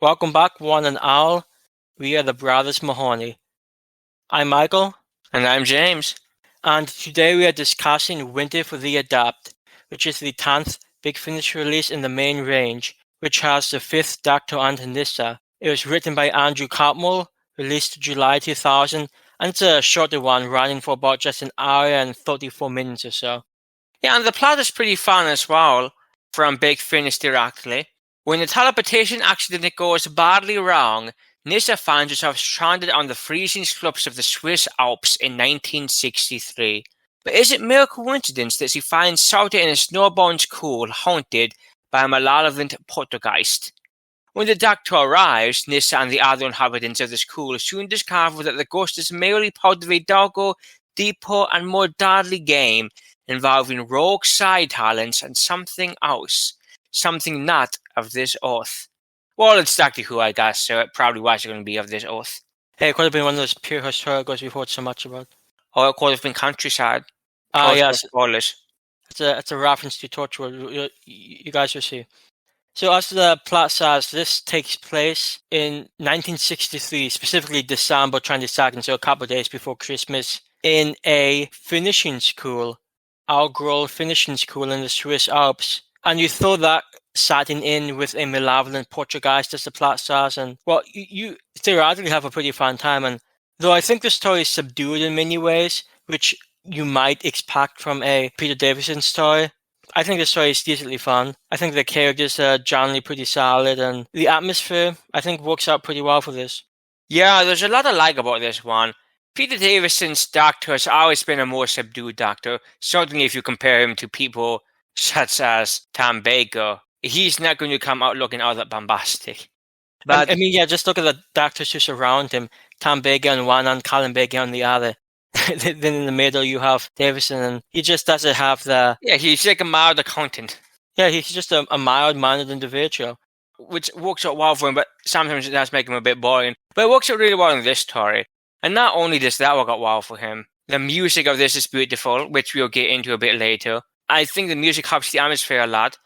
Welcome back, one and all. We are the Brothers Mahoney. I'm Michael. And I'm James. And today we are discussing Winter for the Adept, which is the 10th Big Finish release in the main range, which has the 5th Doctor and Nyssa. It was written by Andrew Cartmel, released July 2000, and it's a shorter one, running for about just an hour and 34 minutes or so. Yeah, and the plot is pretty fun as well, from Big Finish directly. When the teleportation accident goes badly wrong, Nyssa finds herself stranded on the freezing slopes of the Swiss Alps in 1963. But is it mere coincidence that she finds Sutton in a snowbound school haunted by a malevolent poltergeist? When the Doctor arrives, Nyssa and the other inhabitants of the school soon discover that the ghost is merely part of a darker, deeper, and more deadly game involving rogue side talents and something else. Something not of this earth. Well, it's Doctor Who, I guess, so it probably was going to be of this earth. Hey, it could have been one of those pure historicals we've heard so much about. Or it could have been countryside. Yes. Spoilers. It's a reference to Torchwood. You guys will see. So as the plot says, this takes place in 1963, specifically December 22nd, so a couple of days before Christmas, in a finishing school, our girl finishing school in the Swiss Alps. And you throw that setting in with a malevolent poltergeist, as the plot says, and well, you theoretically have a pretty fun time. And though I think the story is subdued in many ways, which you might expect from a Peter Davison story, I think the story is decently fun. I think the characters are generally pretty solid, and the atmosphere, I think, works out pretty well for this. Yeah, there's a lot I like about this one. Peter Davison's Doctor has always been a more subdued Doctor, certainly if you compare him to people such as Tom Baker. He's not going to come out looking all that bombastic. But I mean, yeah, just look at the doctors who surround him. Tom Baker on one and Colin Baker on the other. Then in the middle you have Davison, and he just doesn't have the... Yeah, he's like a mild accountant. Yeah, he's just a mild-mannered individual. Which works out well for him, but sometimes it does make him a bit boring. But it works out really well in this story. And not only does that work out well for him, the music of this is beautiful, which we'll get into a bit later. I think the music helps the atmosphere a lot.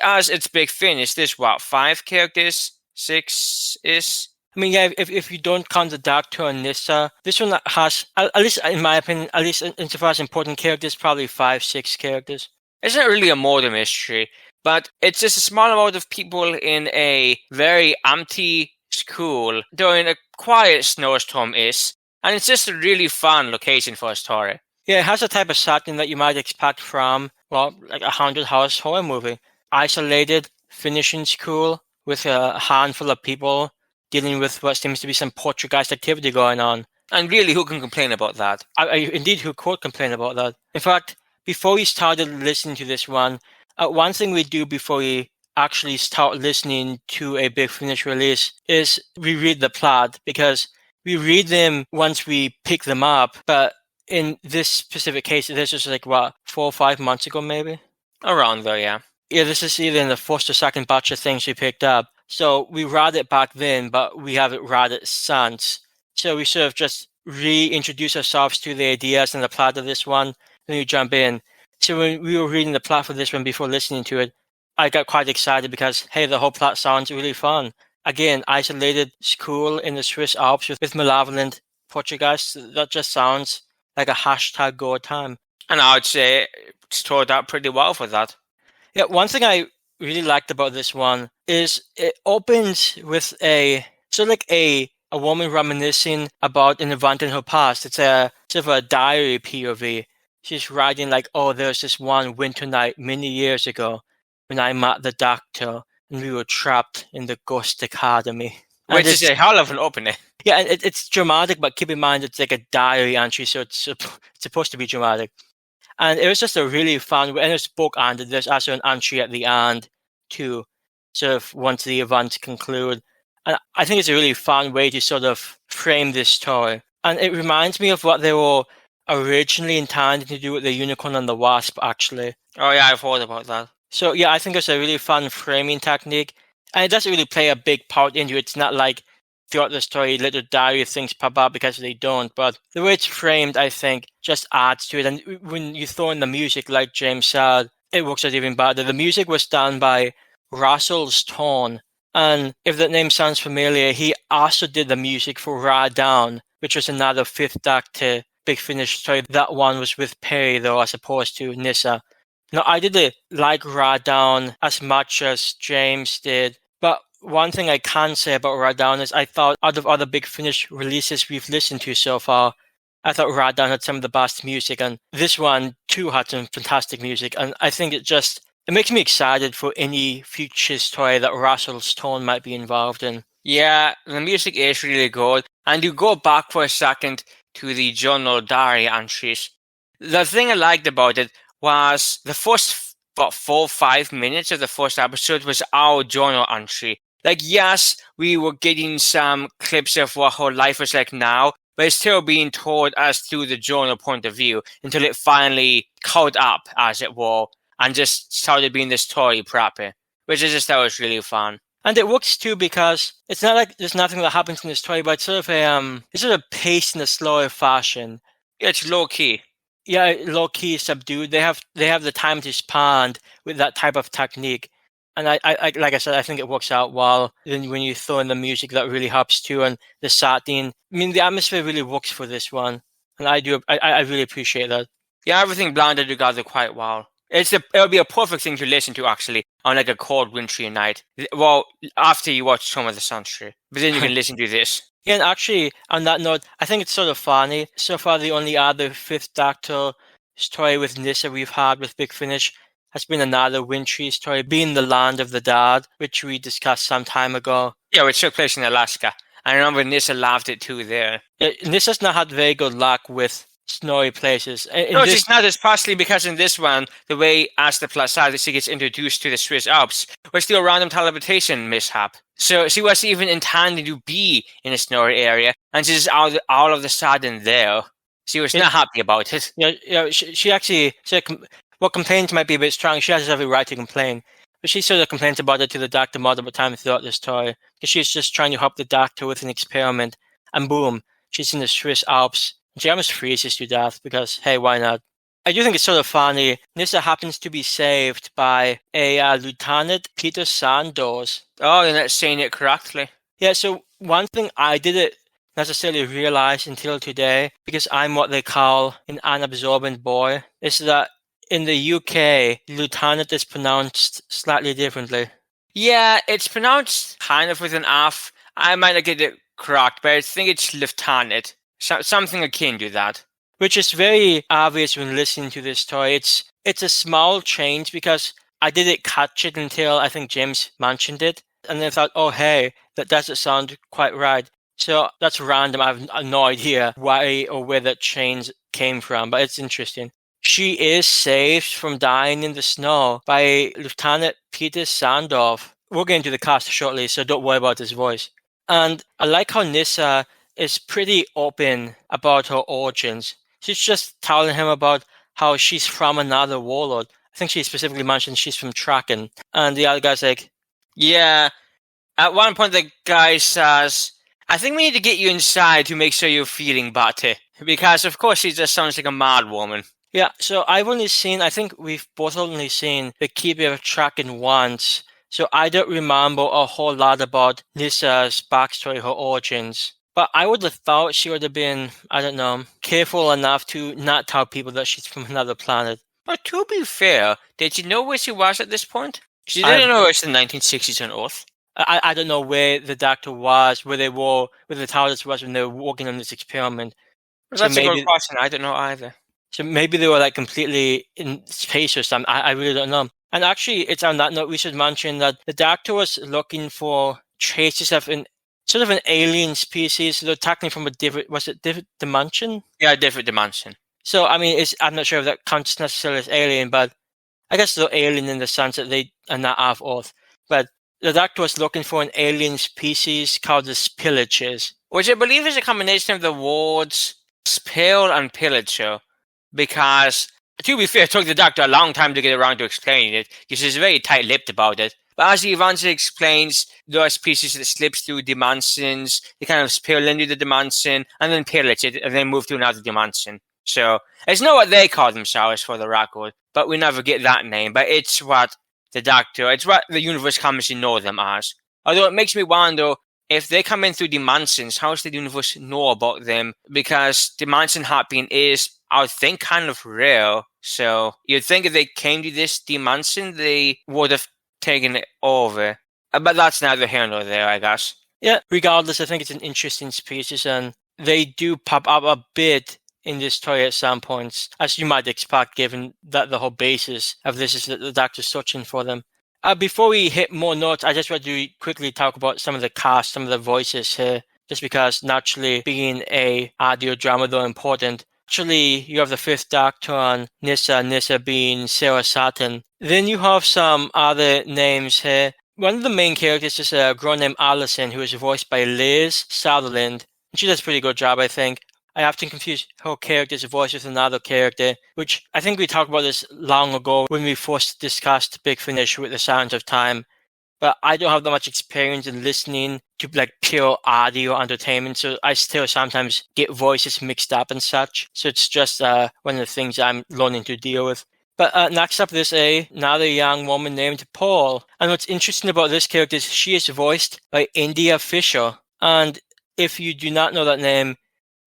As it's Big Finish, there's 5 characters? 6-ish? I mean, yeah, if you don't count the Doctor and Nyssa, this one has, at least in my opinion, at least insofar as important characters, probably 5-6 characters. It's not really a murder mystery, but it's just a small amount of people in a very empty school during a quiet snowstorm-ish, and it's just a really fun location for a story. Yeah, it has a type of setting that you might expect from, like a haunted house horror movie. Isolated, finishing school with a handful of people dealing with what seems to be some poltergeist activity going on. And really, who can complain about that? Indeed, who could complain about that? In fact, before we started listening to this one thing we do before we actually start listening to a Big Finish release is we read the plot, because we read them once we pick them up, but in this specific case, this was like, 4 or 5 months ago, maybe? Around there, yeah. Yeah, this is either in the first or second batch of things we picked up. So we read it back then, but we haven't read it since. So we sort of just reintroduce ourselves to the ideas and the plot of this one, then we jump in. So when we were reading the plot for this one before listening to it, I got quite excited because, hey, the whole plot sounds really fun. Again, isolated school in the Swiss Alps with malevolent poltergeists. That just sounds like a hashtag go time. And I would say it's turned out pretty well for that. Yeah, one thing I really liked about this one is it opens with a woman reminiscing about an event in her past. It's a sort of a diary POV. She's writing like, oh, there's this one winter night many years ago when I met the Doctor and we were trapped in the Ghost Academy. Which is a hell of an opening. Yeah, and it's dramatic, but keep in mind it's like a diary entry, so it's supposed to be dramatic. And it was just a really fun, and it's book-ended. There's also an entry at the end, too, sort of once the events conclude. And I think it's a really fun way to sort of frame this story. And it reminds me of what they were originally intending to do with the Unicorn and the Wasp, actually. Oh, yeah, I've heard about that. So, yeah, I think it's a really fun framing technique. And it doesn't really play a big part into it. It's not like throughout the story, little diary things pop up, because they don't. But the way it's framed, I think, just adds to it. And when you throw in the music, like James said, it works out even better. The music was done by Russell Stone, And if that name sounds familiar, he also did the music for Ra Down, which was another Fifth Doctor Big Finish story. That one was with Perry, though, as opposed to Nyssa. Now, I didn't like Ra Down as much as James did, but one thing I can say about Ra Down is I thought out of other Big Finish releases we've listened to so far, I thought Ra Down had some of the best music, and this one too had some fantastic music, and I think it makes me excited for any future story that Russell Stone might be involved in. Yeah, the music is really good. And you go back for a second to the journal diary entries. The thing I liked about it was the first 4 or 5 minutes of the first episode was our journal entry. Like, yes, we were getting some clips of what her life was like now, but it's still being told as through the journal point of view until it finally caught up, as it were, and just started being the story proper, which I just thought was really fun. And it works too because it's not like there's nothing that happens in the story, but it's sort of it's sort of paced in a slower fashion. Yeah, it's low key. Yeah, low key, subdued. They have the time to respond with that type of technique, and I like I said, I think it works out well. Then when you throw in the music, that really helps too, and the setting. I mean, the atmosphere really works for this one, and I really appreciate that. Yeah, everything blended together quite well. It'll be a perfect thing to listen to actually on like a cold wintry night. Well, after you watch some of the Sunstream, but then you can listen to this. Yeah, and actually, on that note, I think it's sort of funny. So far, the only other Fifth Doctor story with Nyssa we've had with Big Finish has been another wintry story, being The Land of the Dead, which we discussed some time ago. Yeah, which took place in Alaska. I remember Nyssa loved it too there. Nyssa's not had very good luck with snowy places. No, it's not. It's partially because in this one, the way as the Plaza, she gets introduced to the Swiss Alps was still a random teleportation mishap. So she wasn't even intending to be in a snowy area, and she's all of the sudden there. She was not happy about it. Yeah. She actually, well, complaints might be a bit strong. She has every right to complain. But she sort of complains about it to the Doctor multiple times throughout the story. Because she's just trying to help the Doctor with an experiment. And boom, she's in the Swiss Alps. She almost freezes to death because, hey, why not? I do think it's sort of funny. Nyssa happens to be saved by a Lieutenant Peter Sandoz. Oh, you're not saying it correctly. Yeah, so one thing I didn't necessarily realize until today, because I'm what they call an unabsorbent boy, is that in the UK, Lieutenant is pronounced slightly differently. Yeah, it's pronounced kind of with an F. I might not get it correct, but I think it's Lieutenant. Something akin to that. Which is very obvious when listening to this story. It's a small change because I didn't catch it until I think James mentioned it. And then I thought, oh, hey, that doesn't sound quite right. So that's random. I have no idea why or where that change came from, but it's interesting. She is saved from dying in the snow by Lieutenant Peter Sandoz. We'll get into the cast shortly, so don't worry about his voice. And I like how Nyssa is pretty open about her origins. She's just telling him about how she's from another warlord. I think she specifically mentioned she's from Traken. And the other guy's like, yeah. At one point, the guy says, I think we need to get you inside to make sure you're feeling better. Because, of course, she just sounds like a mad woman. Yeah, so I think we've both only seen the Keeper of Traken once. So I don't remember a whole lot about Nyssa's backstory, her origins. But I would have thought she would have been, I don't know, careful enough to not tell people that she's from another planet. But to be fair, did you know where she was at this point? She didn't know it's the 1960s on Earth. I don't know where the Doctor was, where the TARDIS was when they were working on this experiment. Well, that's a good question. I don't know either. So maybe they were like completely in space or something. I really don't know. And actually, it's on that note we should mention that the Doctor was looking for traces of sort of an alien species, so they're technically from a different dimension? Yeah, a different dimension. So, I mean, I'm not sure if that counts necessarily as alien, but I guess they're alien in the sense that they are not off Earth. But the Doctor was looking for an alien species called the Spillages. Which I believe is a combination of the words spill and pillager, because, to be fair, it took the Doctor a long time to get around to explaining it, because he's very tight-lipped about it. But as he eventually explains, there are species that slips through dimensions, they kind of spill into the dimension, and then pillage it, and then move to another dimension. So, it's not what they call themselves for the record, but we never get that name. But it's what the Doctor, it's what the universe comes to know them as. Although it makes me wonder, if they come in through the Mansons, how does the universe know about them? Because the Manson heartbeat is, I would think, kind of rare. So you'd think if they came to the Manson, they would have taken it over. But that's neither here nor there, I guess. Yeah, regardless, I think it's an interesting species, and they do pop up a bit in this toy at some points, as you might expect, given that the whole basis of this is that the Doctor's searching for them. Before we hit more notes, I just want to quickly talk about some of the cast, some of the voices here, just because naturally being a audio drama, though important. Actually, you have the Fifth Doctor on Nyssa being Sarah Sutton. Then you have some other names here. One of the main characters is a girl named Allison, who is voiced by Liz Sutherland. She does a pretty good job, I think. I often confuse her character's voice with another character, which I think we talked about this long ago when we first discussed Big Finish with the Sounds of Time. But I don't have that much experience in listening to like pure audio entertainment, so I still sometimes get voices mixed up and such. So it's just one of the things I'm learning to deal with. But next up, there's another young woman named Paul. And what's interesting about this character is she is voiced by India Fisher. And if you do not know that name,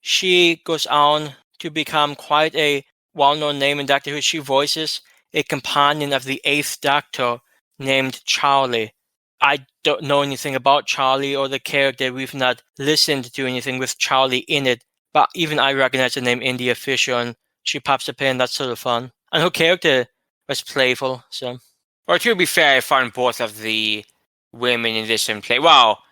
she goes on to become quite a well-known name in Doctor Who. She voices a companion of the Eighth Doctor named Charlie. I don't know anything about Charlie or the character. We've not listened to anything with Charlie in it. But even I recognize the name India Fisher, and she pops up here, and that's sort of fun. And her character was playful, so... Or to be fair, I found both of the women in this in play. Well,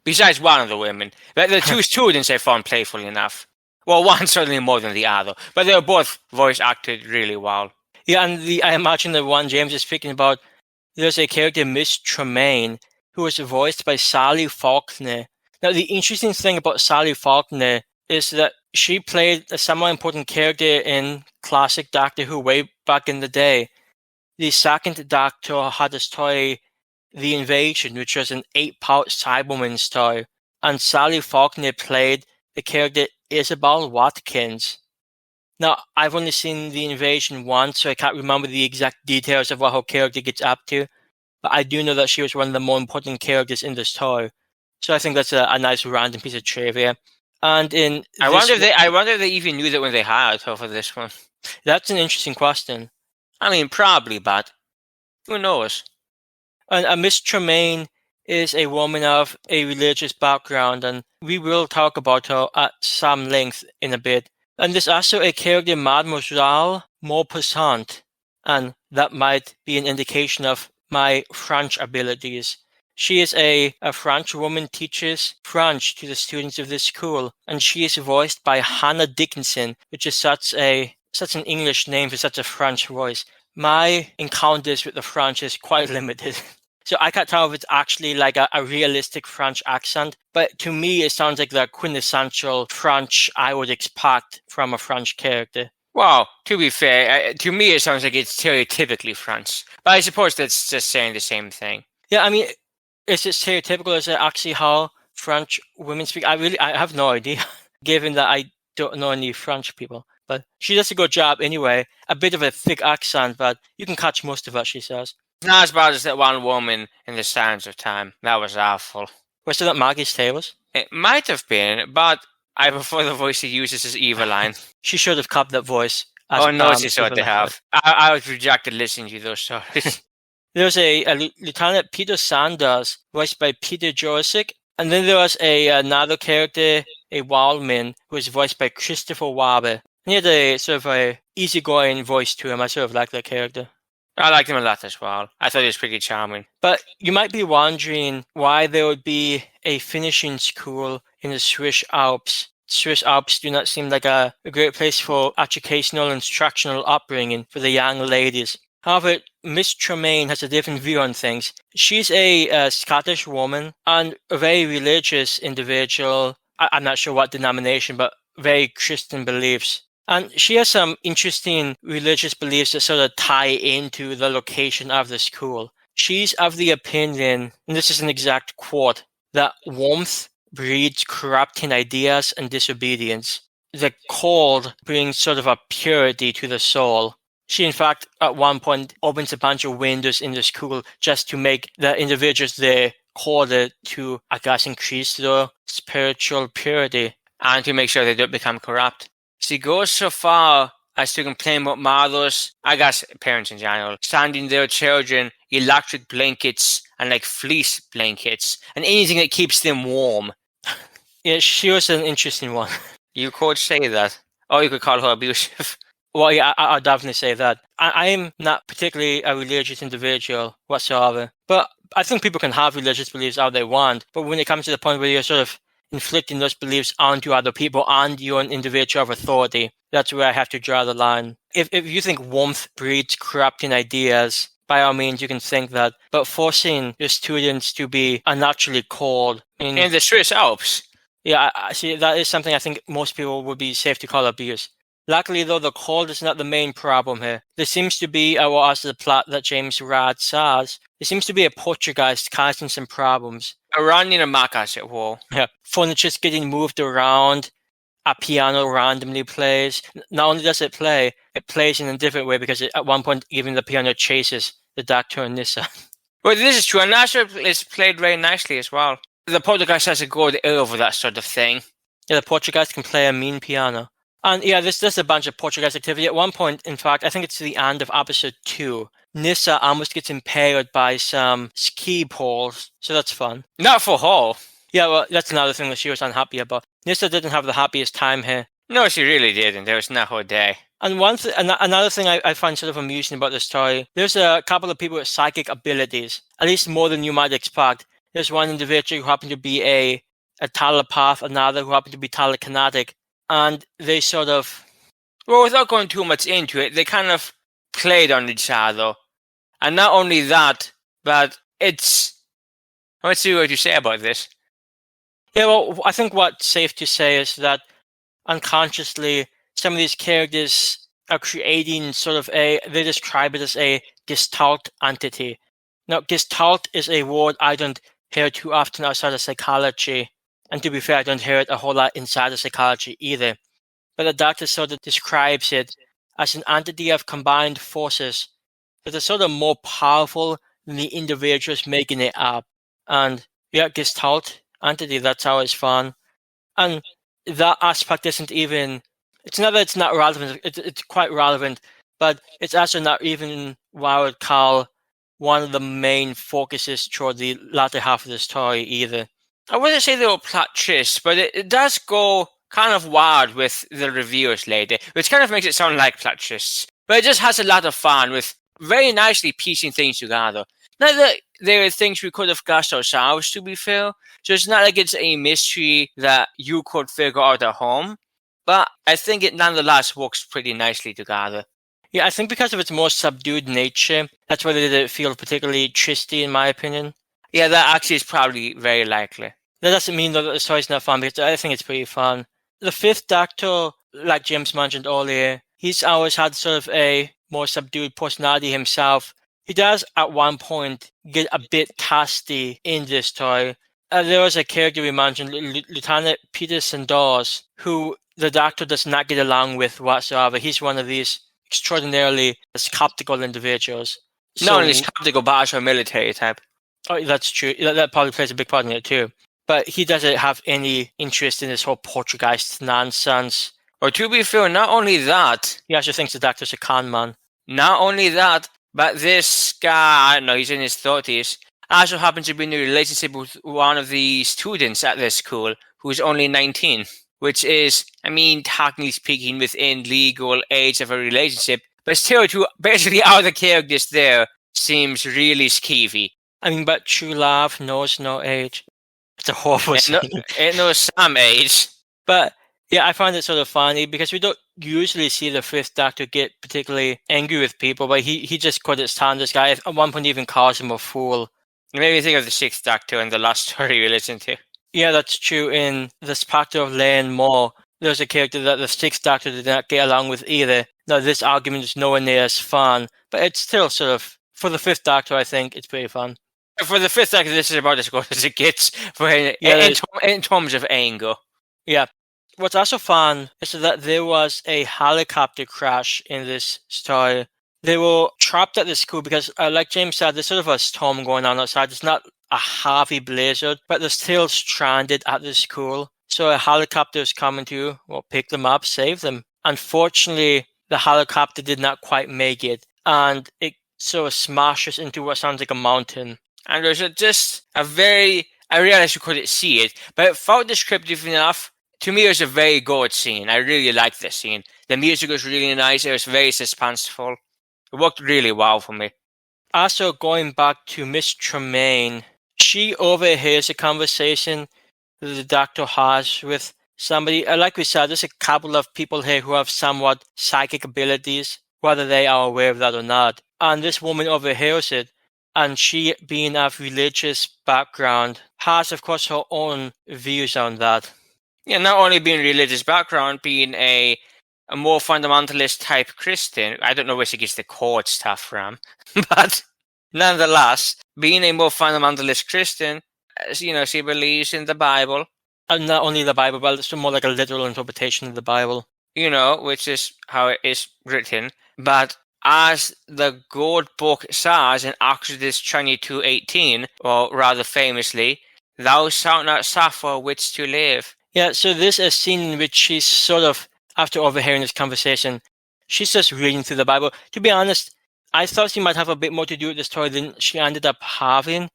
besides one of the women. But the two students I found playful enough. Well, one certainly more than the other. But they were both voice acted really well. Yeah, and I imagine the one James is speaking about, there's a character, Miss Tremaine, who was voiced by Sally Faulkner. Now, the interesting thing about Sally Faulkner is that she played a somewhat important character in classic Doctor Who way back in the day. The second Doctor had this toy, The Invasion, which was an 8-part Cyberman's toy. And Sally Faulkner played the character Isabel Watkins. Now, I've only seen The Invasion once, so I can't remember the exact details of what her character gets up to. But I do know that she was one of the more important characters in this toy. So I think that's a nice random piece of trivia. And in I wonder if they even knew that when they hired her for this one. That's an interesting question. I mean, probably, but who knows? And Miss Tremaine is a woman of a religious background, and we will talk about her at some length in a bit. And there's also a character, Mademoiselle Maupassant, and that might be an indication of my French abilities. She is a French woman, teaches French to the students of this school, and she is voiced by Hannah Dickinson, which is such an English name for such a French voice. My encounters with the French is quite limited. So I can't tell if it's actually like a realistic French accent, but to me it sounds like the quintessential French I would expect from a French character. Well, to be fair, to me it sounds like it's stereotypically French, but I suppose that's just saying the same thing. Yeah, I mean, is it stereotypical? Is it actually how French women speak? I have no idea, given that I don't know any French people. But she does a good job anyway. A bit of a thick accent, but you can catch most of what she says. Not as bad as that one woman in The Sands of Time. That was awful. Was it not Maggie's Taylors? It might have been, but I prefer the voice he uses as Eveline. She should have kept that voice. Oh, no, she should have. I was rejected listening to those stories. There's a Lieutenant Peter Sanders, voiced by Peter Jurasik. And then there was another character, a Wildman, who was voiced by Christopher Waber. He had a sort of a easygoing voice to him. I sort of like that character. I liked him a lot as well. I thought he was pretty charming. But you might be wondering why there would be a finishing school in the Swiss Alps. Swiss Alps do not seem like a great place for educational instructional upbringing for the young ladies. However, Miss Tremaine has a different view on things. She's a Scottish woman and a very religious individual. I'm not sure what denomination, but very Christian beliefs. And she has some interesting religious beliefs that sort of tie into the location of the school. She's of the opinion, and this is an exact quote, that warmth breeds corrupting ideas and disobedience. The cold brings sort of a purity to the soul. She, in fact, at one point opens a bunch of windows in the school just to make the individuals there called it to, I guess, increase their spiritual purity. And to make sure they don't become corrupt. She goes so far as to complain about mothers, I guess parents in general, sending their children electric blankets and like fleece blankets and anything that keeps them warm. Yeah, she was an interesting one. You could say that. Or you could call her abusive. Well, yeah, I'll definitely say that. I'm not particularly a religious individual whatsoever, but I think people can have religious beliefs how they want. But when it comes to the point where you're sort of inflicting those beliefs onto other people and you're an individual of authority, that's where I have to draw the line. If you think warmth breeds corrupting ideas, by all means you can think that. But forcing your students to be unnaturally cold In the Swiss Alps. Yeah, I see. That is something I think most people would be safe to call abuse. Luckily, though, the cold is not the main problem here. There seems to be, as the plot that James Rad says, there seems to be a poltergeist causing some problems. Iranian and Mac, as it were. Yeah, furniture's getting moved around. A piano randomly plays. Not only does it play, it plays in a different way because at one point, even the piano chases the Doctor and Nyssa. Well, this is true, and Nyssa is played very nicely as well. The poltergeist has a good ear over that sort of thing. Yeah, the poltergeist can play a mean piano. And yeah, there's a bunch of poltergeist activity. At one point, in fact, I think it's the end of episode 2, Nyssa almost gets impaled by some ski poles, so that's fun. Not for her. Yeah, well, that's another thing that she was unhappy about. Nyssa didn't have the happiest time here. No, she really didn't. It was not her day. And another thing I find sort of amusing about the story, there's a couple of people with psychic abilities, at least more than you might expect. There's one individual who happened to be a telepath, another who happened to be telekinetic, and they sort of... Well, without going too much into it, they kind of played on each other. And not only that, but it's... Let's see what you say about this. Yeah, well, I think what's safe to say is that unconsciously, some of these characters are creating sort of they describe it as a gestalt entity. Now, gestalt is a word I don't hear too often outside of psychology. And to be fair, I don't hear it a whole lot inside of psychology either. But the Doctor sort of describes it as an entity of combined forces that are sort of more powerful than the individuals making it up. And yeah, gestalt entity, that's how it's fun. And that aspect isn't even... It's not that it's not relevant, it's quite relevant, but it's also not even what I would call one of the main focuses toward the latter half of the story either. I wouldn't say they were plot twists, but it does go kind of wild with the reviewers lately, which kind of makes it sound like plot twists. But it just has a lot of fun with very nicely piecing things together. Not that there are things we could have guessed ourselves, to be fair, so it's not like it's a mystery that you could figure out at home, but I think it nonetheless works pretty nicely together. Yeah, I think because of its more subdued nature, that's why they did it feel particularly twisty, in my opinion. Yeah, that actually is probably very likely. That doesn't mean that the story's not fun, because I think it's pretty fun. The Fifth Doctor, like James mentioned earlier, he's always had sort of a more subdued personality himself. He does, at one point, get a bit casty in this story. There was a character we mentioned, Lieutenant Peterson Dawes, who the Doctor does not get along with whatsoever. He's one of these extraordinarily skeptical individuals. Not only skeptical, but also a military type. Oh, that's true. That probably plays a big part in it too. But he doesn't have any interest in this whole poltergeist nonsense. Or to be fair, not only that... He actually thinks the Doctor's a con man. Not only that, but this guy, I don't know, he's in his 30s, also happens to be in a relationship with one of the students at this school, who's only 19. Which is, I mean, technically speaking, within legal age of a relationship, but still to basically all the characters there seems really skeevy. I mean, but true love knows no age. It's a horrible saying. It knows some age. But yeah, I find it sort of funny because we don't usually see the Fifth Doctor get particularly angry with people, but he just couldn't stand this guy. At one point, he even calls him a fool. It made me think of the Sixth Doctor and the last story we listened to. Yeah, that's true. In The Spectre of Lane Moore, there's a character that the Sixth Doctor did not get along with either. Now, this argument is nowhere near as fun, but it's still sort of, for the Fifth Doctor, I think it's pretty fun. For the Fifth Doctor, this is about as good as it gets in terms of anger. Yeah. What's also fun is that there was a helicopter crash in this story. They were trapped at the school because, like James said, there's sort of a storm going on outside. It's not a heavy blizzard, but they're still stranded at the school. So a helicopter is coming to pick them up, save them. Unfortunately, the helicopter did not quite make it, and it sort of smashes into what sounds like a mountain. And there's just a very, I realized you couldn't see it, but it felt descriptive enough. To me, it was a very good scene. I really liked this scene. The music was really nice. It was very suspenseful. It worked really well for me. Also, going back to Miss Tremaine, she overhears a conversation that the doctor has with somebody. Like we said, there's a couple of people here who have somewhat psychic abilities, whether they are aware of that or not. And this woman overhears it. And she, being of religious background, has, of course, her own views on that. Yeah, not only being religious background, being a more fundamentalist type Christian. I don't know where she gets the chord stuff from, but nonetheless, being a more fundamentalist Christian, she believes in the Bible. And not only the Bible, but it's more like a literal interpretation of the Bible. Which is how it is written. But as the God book says in Exodus 22:18, or rather famously, thou shalt not suffer a witch to live. Yeah, so this is a scene in which she's sort of, after overhearing this conversation, she's just reading through the Bible. To be honest, I thought she might have a bit more to do with the story than she ended up having,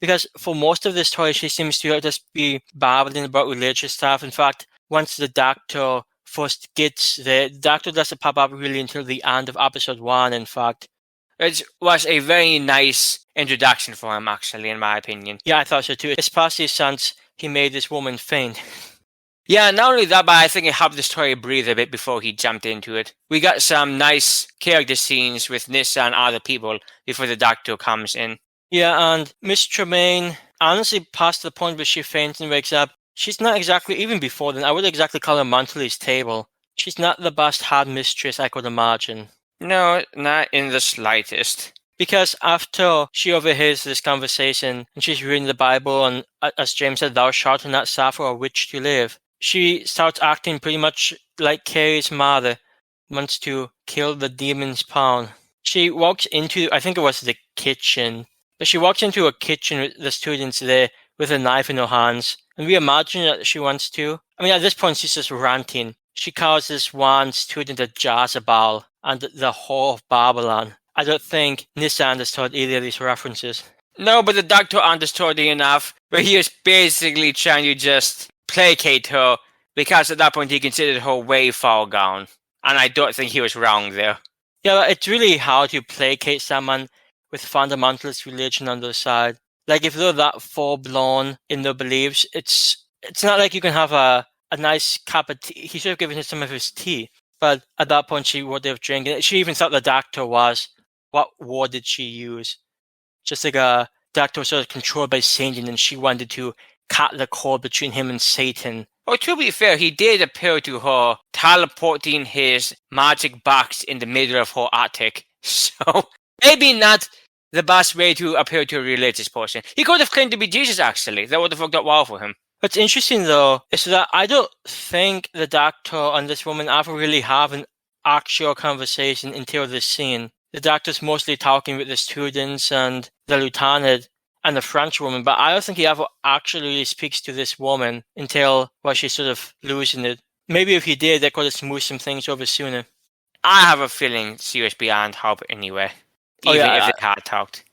because for most of the story, she seems to just be babbling about religious stuff. In fact, once the doctor first gets there, the doctor doesn't pop up really until the end of episode 1, in fact. It was a very nice introduction for him, actually, in my opinion. Yeah, I thought so too, especially since he made this woman faint. Yeah, not only that, but I think it helped the story breathe a bit before he jumped into it. We got some nice character scenes with Nyssa and other people before the doctor comes in. Yeah, and Miss Tremaine, honestly, past the point where she faints and wakes up, she's not exactly, even before then, I would exactly call her mentally stable. She's not the best head mistress I could imagine. No, not in the slightest. Because after she overhears this conversation and she's reading the Bible, and as James said, thou shalt not suffer a witch to live, she starts acting pretty much like Carrie's mother, wants to kill the demon's pawn. She walks into, I think it was the kitchen, but she walks into a kitchen with the students there with a knife in her hands, and we imagine that she wants to. I mean, at this point, she's just ranting. She calls this one student a Jezebel and the whore of Babylon. I don't think Nyssa understood either of these references. No, but the doctor understood enough, but he was basically trying to just placate her, because at that point he considered her way far gone. And I don't think he was wrong there. Yeah, it's really hard to placate someone with fundamentalist religion on their side. Like, if they're that full-blown in their beliefs, it's not like you can have a nice cup of tea. He should have given her some of his tea. But at that point, she would have drank it. She even thought the doctor was. What word did she use? Just like a doctor was sort of controlled by Satan, and she wanted to cut the cord between him and Satan. Well, to be fair, he did appear to her teleporting his magic box in the middle of her attic. So, maybe not the best way to appear to a religious person. He could have claimed to be Jesus, actually. That would have worked out well for him. What's interesting, though, is that I don't think the doctor and this woman ever really have an actual conversation until this scene. The doctor's mostly talking with the students and the lieutenant and the French woman, but I don't think he ever actually really speaks to this woman until, she's sort of losing it. Maybe if he did, they could have smoothed some things over sooner. I have a feeling she was beyond help anyway, even if they had talked.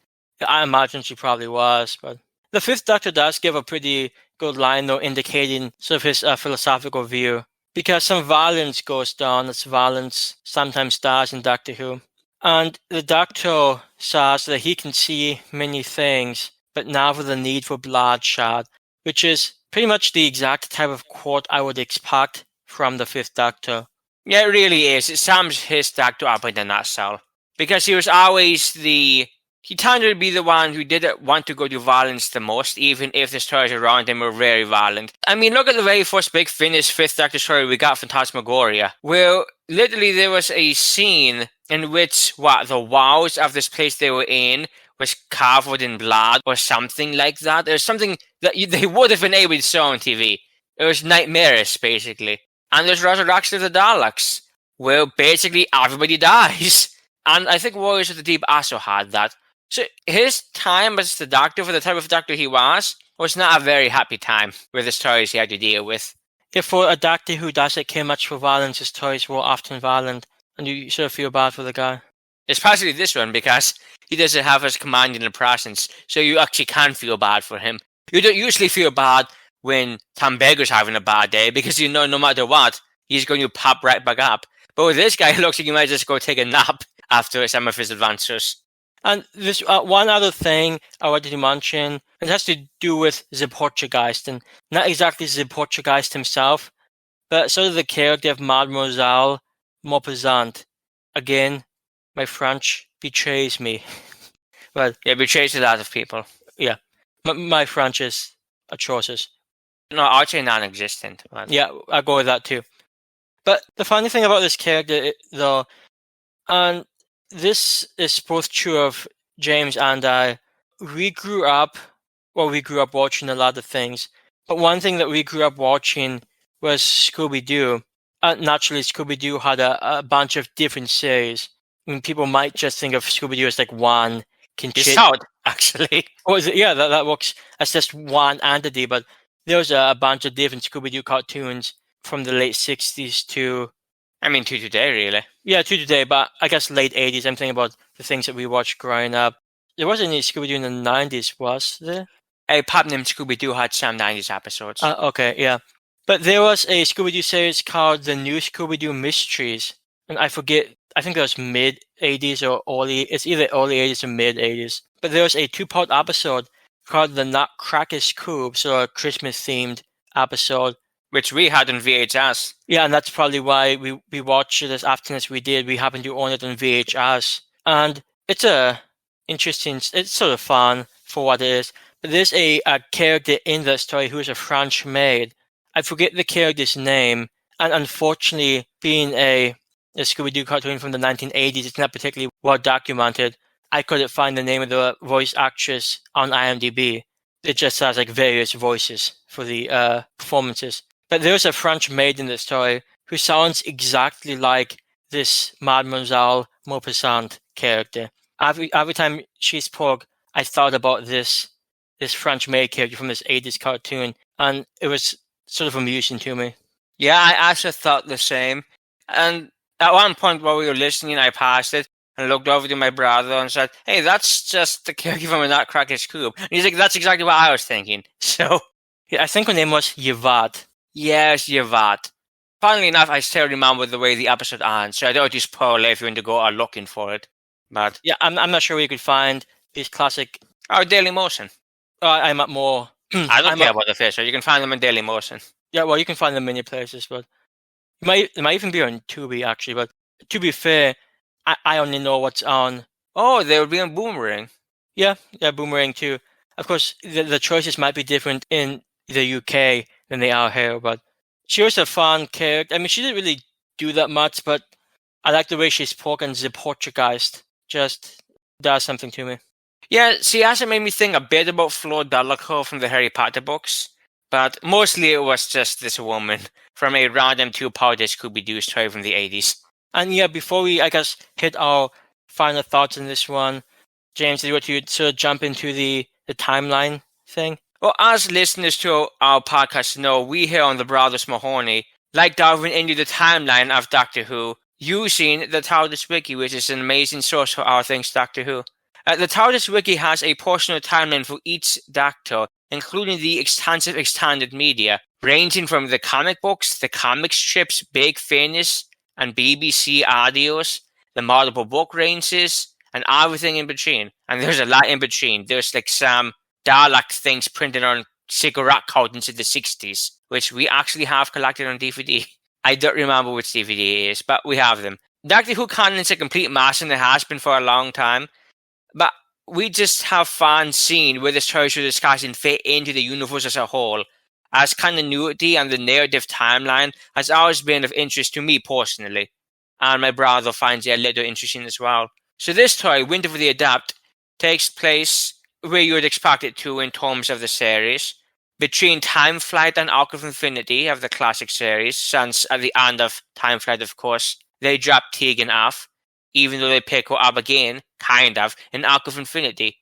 I imagine she probably was, but the Fifth Doctor does give a pretty good line, though, indicating sort of his philosophical view. Because some violence goes down, as violence sometimes does in Doctor Who. And the Doctor says that he can see many things, but never the need for bloodshed, which is pretty much the exact type of quote I would expect from the Fifth Doctor. Yeah, it really is. It sums his Doctor up in a nutshell. Because he was always he tended to be the one who didn't want to go to violence the most, even if the stories around him were very violent. I mean, look at the very first big finished Fifth Doctor story we got from Phantasmagoria, where literally there was a scene in which, the walls of this place they were in was covered in blood or something like that. There's something that they would have been able to show on TV. It was nightmarish, basically. And there's Resurrection of the Daleks, where basically everybody dies. And I think Warriors of the Deep also had that. So his time as the Doctor, for the type of Doctor he was not a very happy time with the stories he had to deal with. Yeah, for a Doctor who doesn't care much for violence, his toys were often violent, and you sort of feel bad for the guy. Especially this one, because he doesn't have his command in the presence, so you actually can feel bad for him. You don't usually feel bad when Tom Baker's having a bad day, because you know no matter what, he's going to pop right back up. But with this guy, it looks like he might just go take a nap after some of his adventures. And this one other thing I wanted to mention, it has to do with the Portugeist, and not exactly the Portugeist himself, but sort of the character of Mademoiselle Maupassant. Again, my French betrays me. Well, Yeah, it betrays a lot of people. yeah, my French is atrocious. No, I'd say non-existent. But... Yeah, I go with that too. But the funny thing about this character, though, and this is both true of James and I, we grew up watching a lot of things. But one thing that we grew up watching was Scooby-Doo. Naturally, Scooby-Doo had a bunch of different series. I mean, people might just think of Scooby-Doo as like one It's out, actually. Oh, is it? Yeah, that works as just one entity, but there was a bunch of different Scooby-Doo cartoons from the late 60s to... I mean, to today, really. Yeah, to today, but I guess late 80s. I'm thinking about the things that we watched growing up. There wasn't any Scooby-Doo in the 90s, was there? A pop named Scooby-Doo had some 90s episodes. Okay, yeah. But there was a Scooby-Doo series called The New Scooby-Doo Mysteries. And I forget, I think it was mid-80s or early, it's either early 80s or mid-80s. But there was a 2-part episode called The Nutcracker Scoob, so a Christmas-themed episode. Which we had on VHS. Yeah, and that's probably why we watched it as often as we did. We happened to own it on VHS. And it's it's sort of fun for what it is. But there's a character in that story who is a French maid. I forget the character's name. And unfortunately, being a Scooby-Doo cartoon from the 1980s, it's not particularly well documented. I couldn't find the name of the voice actress on IMDb. It just has like various voices for the performances. But there's a French maid in the story who sounds exactly like this Mademoiselle Maupassant character. Every time she spoke, I thought about this French maid character from this 80s cartoon, and it was sort of amusing to me. Yeah, I also thought the same. And at one point while we were listening, I paused it and looked over to my brother and said, "Hey, that's just the character from a Nutcracker Scoob." And he's like, "That's exactly what I was thinking." So, yeah, I think her name was Yvette. Yes, Yvette. Funnily enough, I still remember the way the episode ends, so I don't just spoil it if you want to go out looking for it. But yeah, I'm not sure where you could find these classic. Oh, Daily Motion. I'm at more. I don't care about the fish, so you can find them in Daily Motion. Yeah, well, you can find them many places, but it might even be on Tubi actually. But to be fair, I only know what's on. Oh, they would be on Boomerang. Yeah, Boomerang too. Of course, the choices might be different in the UK than they are here, but she was a fun character. I mean, she didn't really do that much, but I like the way she spoke, and the Portugeist just does something to me. Yeah, she also made me think a bit about Flo Delacour from the Harry Potter books, but mostly it was just this woman from a random 2-part Scooby-Doo story from the 80s. And yeah, before we, I guess, hit our final thoughts on this one, James, do you want to sort of jump into the timeline thing? Well, as listeners to our podcast know, we here on the Brothers Mahoney like diving into the timeline of Doctor Who using the TARDIS Wiki, which is an amazing source for all things Doctor Who. The TARDIS Wiki has a personal timeline for each Doctor, including the extensive extended media, ranging from the comic books, the comic strips, Big Finish, and BBC audios, the multiple book ranges, and everything in between. And there's a lot in between. There's like some Dalek things printed on cigarette cartons in the 60s, which we actually have collected on DVD. I don't remember which DVD it is, but we have them. Doctor Who canon is a complete mess, and it has been for a long time. But we just have fun seeing where the stories we're discussing fit into the universe as a whole, as continuity and the narrative timeline has always been of interest to me personally, and my brother finds it a little interesting as well. So this story, Winter for the Adept, takes place where you would expect it to in terms of the series, between Time Flight and Arc of Infinity of the classic series, since at the end of Time Flight, of course, they drop Tegan off. even though they pick up again, kind of, in Arc of Infinity.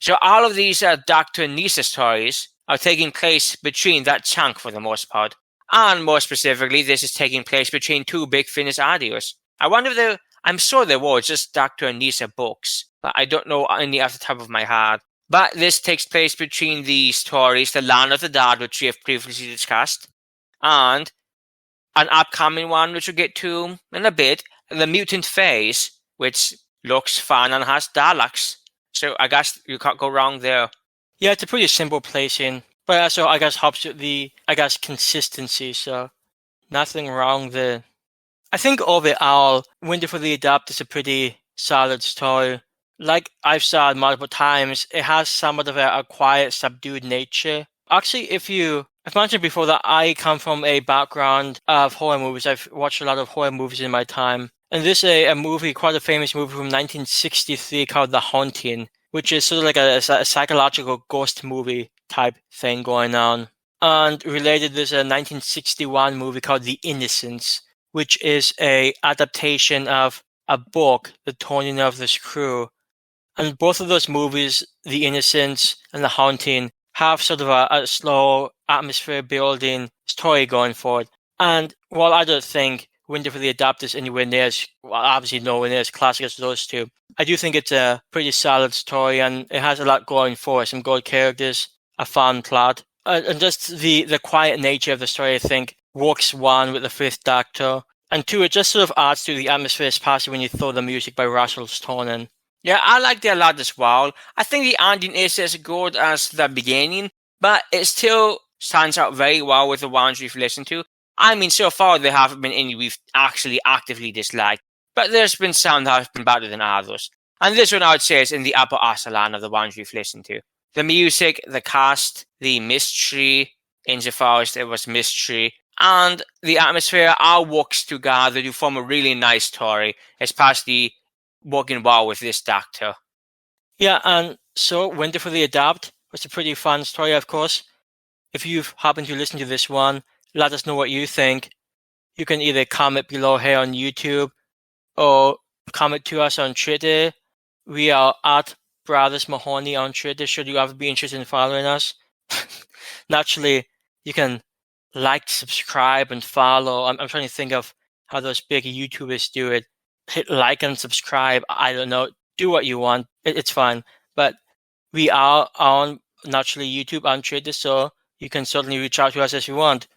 So all of these Doctor and Nyssa stories are taking place between that chunk for the most part. And more specifically, this is taking place between two Big Finish audios. I wonder if I'm sure there were just Doctor and Nyssa books, but I don't know any off the top of my head. But this takes place between the stories, The Land of the Dead, which we have previously discussed, and an upcoming one, which we'll get to in a bit, The Mutant Phase, which looks fun and has Daleks. So I guess you can't go wrong there. Yeah, it's a pretty simple placing, but also I guess helps with the consistency. So nothing wrong there. I think overall, Winter for the Adept is a pretty solid story. Like I've said multiple times, it has somewhat of a quiet, subdued nature. Actually, I've mentioned before that I come from a background of horror movies. I've watched a lot of horror movies in my time. And this is a movie, quite a famous movie from 1963 called The Haunting, which is sort of like a psychological ghost movie type thing going on. And related, there's a 1961 movie called The Innocents, which is a adaptation of a book, The Turning of the Screw. And both of those movies, The Innocents and The Haunting, have sort of a slow atmosphere building story going forward. And while I don't think Winter for the Adept is anywhere near obviously nowhere near as classic as those two, I do think it's a pretty solid story and it has a lot going for it. Some good characters, a fun plot, and just the quiet nature of the story, I think, works one with the Fifth Doctor. And two, it just sort of adds to the atmosphere, especially when you throw the music by Russell Stone in. Yeah, I like it a lot as well. I think the ending is as good as the beginning, but it still stands out very well with the ones we've listened to. I mean, so far there haven't been any we've actually actively disliked, but there's been some that have been better than others. And this one I would say is in the upper echelon of the ones we've listened to. The music, the cast, the mystery, insofar as there was mystery, and the atmosphere all works together to form a really nice story, especially working well with this Doctor. Yeah, and so Winter for the Adept was a pretty fun story, of course. If you've happened to listen to this one, let us know what you think. You can either comment below here on YouTube or comment to us on Twitter. We are at Brothers Mahoney on Twitter, should you ever be interested in following us. Naturally, you can like, subscribe, and follow. I'm trying to think of how those big YouTubers do it. Hit like and subscribe. I don't know. Do what you want. It's fine. But we are on, naturally, YouTube and Twitter, so you can certainly reach out to us as you want.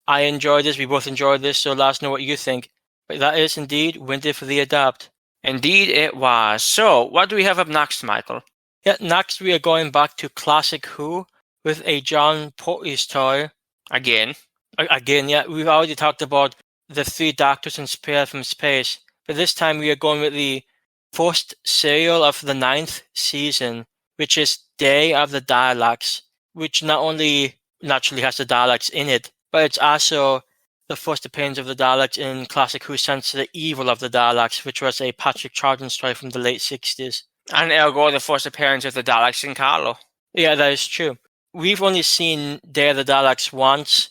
I enjoyed this. We both enjoyed this, so let us know what you think. But that is indeed Winter for the Adept. Indeed it was. So, what do we have up next, Michael? Yeah, next we are going back to Classic Who with a John Portee story. Again, yeah, we've already talked about the three Doctors in Spare from Space, but this time we are going with the first serial of the 9th season, which is Day of the Daleks, which not only naturally has the Daleks in it, but it's also the first appearance of the Daleks in Classic Who since The Evil of the Daleks, which was a Patrick Troughton story from the late 60s. And ergo the first appearance of the Daleks in Carlo. Yeah, that is true. We've only seen Day of the Daleks once,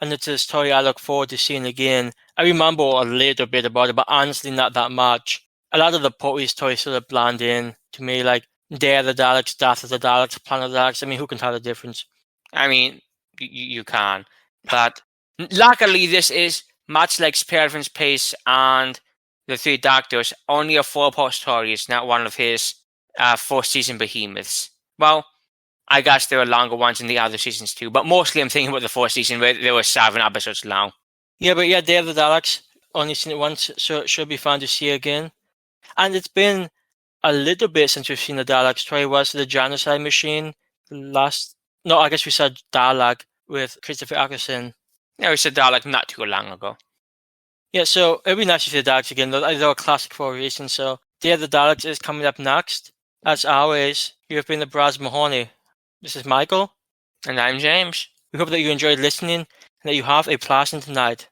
and it's a story I look forward to seeing again. I remember a little bit about it, but honestly not that much. A lot of the Portee stories sort of blend in to me, like Day of the Daleks, Death of the Daleks, Planet of the Daleks. I mean, who can tell the difference? I mean, you can. But luckily, this is much like Spare from Space and The Three Doctors, only a 4-part story. It's not one of his 4-season behemoths. Well, I guess there are longer ones in the other seasons too, but mostly I'm thinking about the 4th season where there were 7 episodes long. Yeah, but yeah, Day of the Daleks, only seen it once, so it should be fun to see again. And it's been a little bit since we've seen the Dalek story. Was the Genocide Machine last? No, I guess we saw Dalek with Christopher Eccleston. Yeah, we said Dalek not too long ago. Yeah, so it'd be nice to see the Daleks again. They're a classic for a reason, so Day of the Daleks is coming up next. As always, you have been the Brothers Mahoney. This is Michael. And I'm James. We hope that you enjoyed listening and that you have a pleasant night.